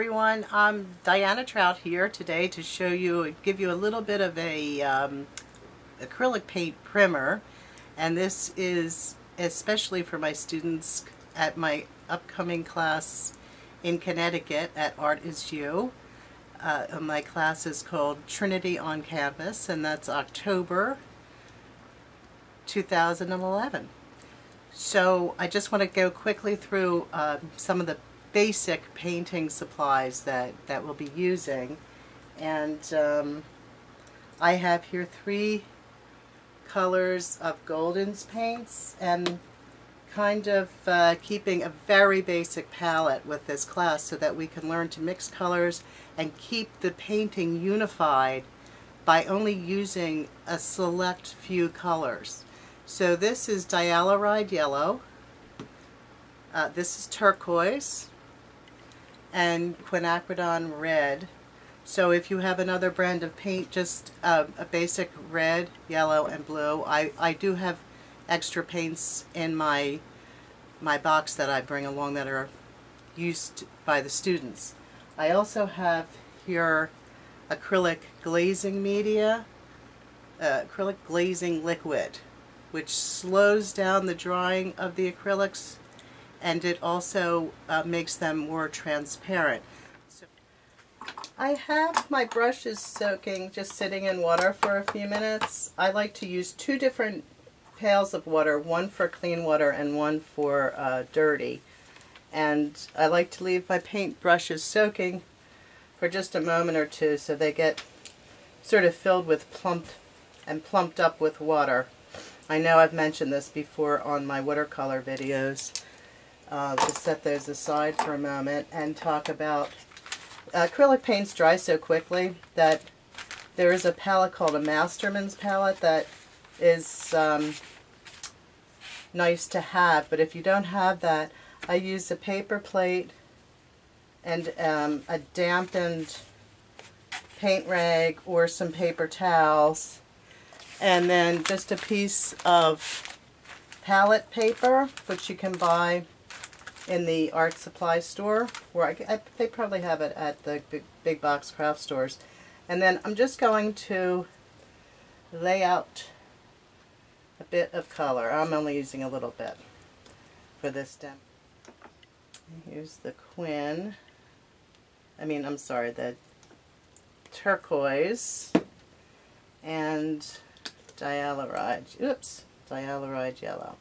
everyone, I'm Diana Trout here today to give you a little bit of a acrylic paint primer, and this is especially for my students at my upcoming class in Connecticut at Art Is You. My class is called Trinity on Campus, and that's October 2011. So I just want to go quickly through some of the basic painting supplies that we'll be using, and I have here 3 colors of Golden's paints, and kind of keeping a very basic palette with this class so that we can learn to mix colors and keep the painting unified by only using a select few colors. So this is Diana Yellow, this is Turquoise, and Quinacridone Red. So if you have another brand of paint, just a basic red, yellow, and blue. I do have extra paints in my box that I bring along that are used by the students. I also have here acrylic glazing media, acrylic glazing liquid, which slows down the drying of the acrylics, and it also makes them more transparent. So I have my brushes soaking, just sitting in water for a few minutes. I like to use 2 different pails of water, one for clean water and one for dirty. And I like to leave my paint brushes soaking for just a moment or two so they get sort of filled with plumped up with water. I know I've mentioned this before on my watercolor videos. Just set those aside for a moment and talk about acrylic paints dry so quickly that there is a palette called a Masterman's palette that is nice to have, but if you don't have that, I use a paper plate and a dampened paint rag or some paper towels, and then just a piece of palette paper, which you can buy in the art supply store, where they probably have it at the big box craft stores. And then I'm just going to lay out a bit of color. I'm only using a little bit for this demo. Here's the the turquoise and dialoride yellow.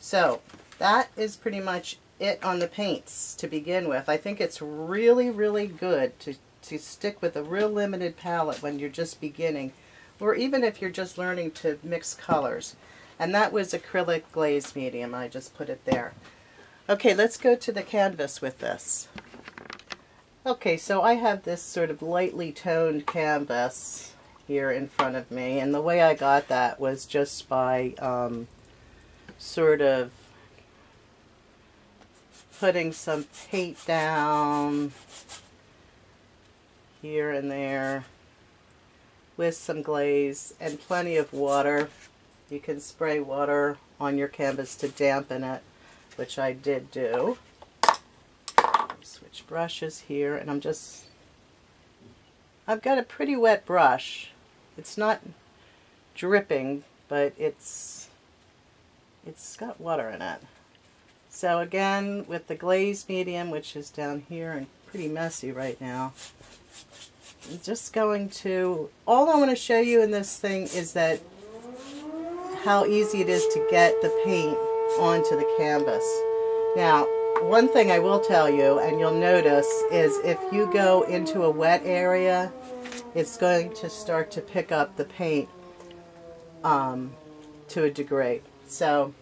So that is pretty much it on the paints to begin with. I think it's really, really good to stick with a real limited palette when you're just beginning, or even if you're just learning to mix colors. And that was acrylic glaze medium. I just put it there. Okay, let's go to the canvas with this. Okay, so I have this sort of lightly toned canvas here in front of me, and the way I got that was just by sort of putting some paint down here and there with some glaze and plenty of water. You can spray water on your canvas to dampen it, which I did do. Switch brushes here, and I've got a pretty wet brush. It's not dripping, but it's got water in it. So again, with the glaze medium, which is down here and pretty messy right now, I'm just going to, all I want to show you in this thing is that how easy it is to get the paint onto the canvas. Now, one thing I will tell you, and you'll notice, is if you go into a wet area, it's going to start to pick up the paint to a degree. So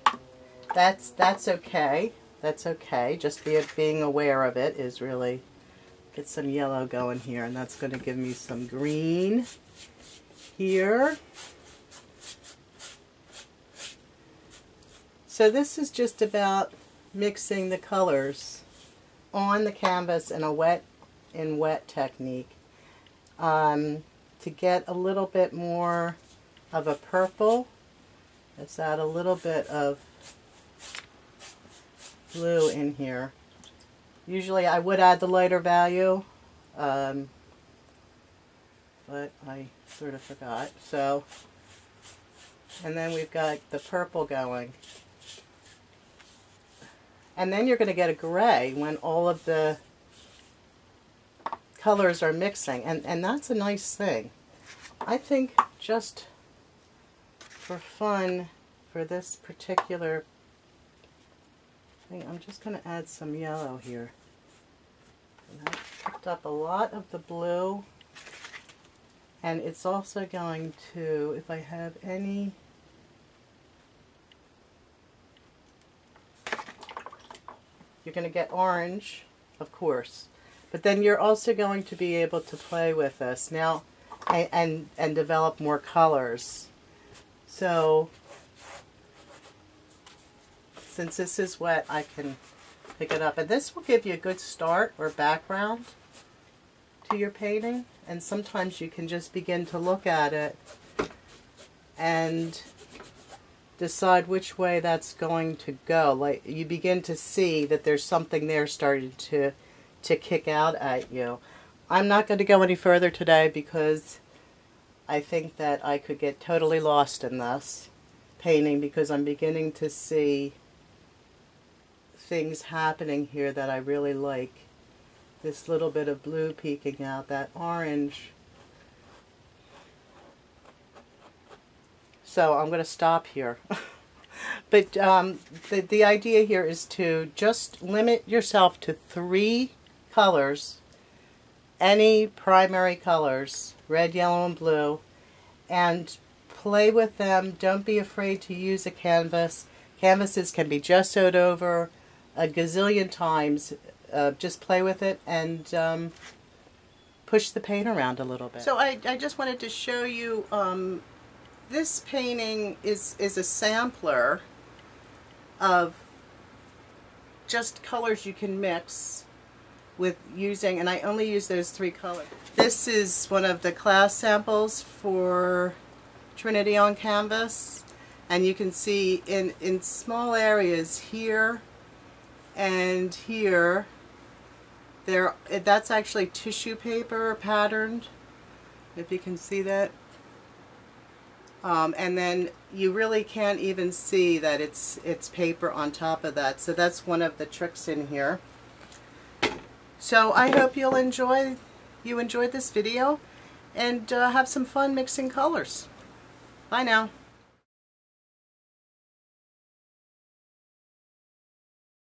that's okay. That's okay. Just being aware of it is really, get some yellow going here, and that's going to give me some green here. So this is just about mixing the colors on the canvas in a wet technique to get a little bit more of a purple. Let's add a little bit of blue in here. Usually I would add the lighter value but I sort of forgot. So, and then we've got the purple going. And then you're going to get a gray when all of the colors are mixing. And that's a nice thing. I think just for fun, for this particular thing, I'm just going to add some yellow here. And I picked up a lot of the blue. And it's also going to, if I have any, you're going to get orange, of course. But then you're also going to be able to play with this now and develop more colors. So, since this is wet, I can pick it up. And this will give you a good start or background to your painting. And sometimes you can just begin to look at it and decide which way that's going to go. Like, you begin to see that there's something there starting to kick out at you. I'm not going to go any further today because I think that I could get totally lost in this painting because I'm beginning to see things happening here that I really like. This little bit of blue peeking out, that orange. So I'm going to stop here. But the idea here is to just limit yourself to 3 colors, any primary colors, red, yellow, and blue, and play with them. Don't be afraid to use a canvas. Canvases can be gessoed over a gazillion times. Just play with it and push the paint around a little bit. So I just wanted to show you, this painting is a sampler of just colors you can mix with using, and I only use those 3 colors. This is one of the class samples for Trinity on Canvas, and you can see in small areas here and here, that's actually tissue paper patterned, if you can see that. And then you really can't even see that it's paper on top of that. So that's one of the tricks in here. So I hope you enjoyed this video and have some fun mixing colors. Bye now.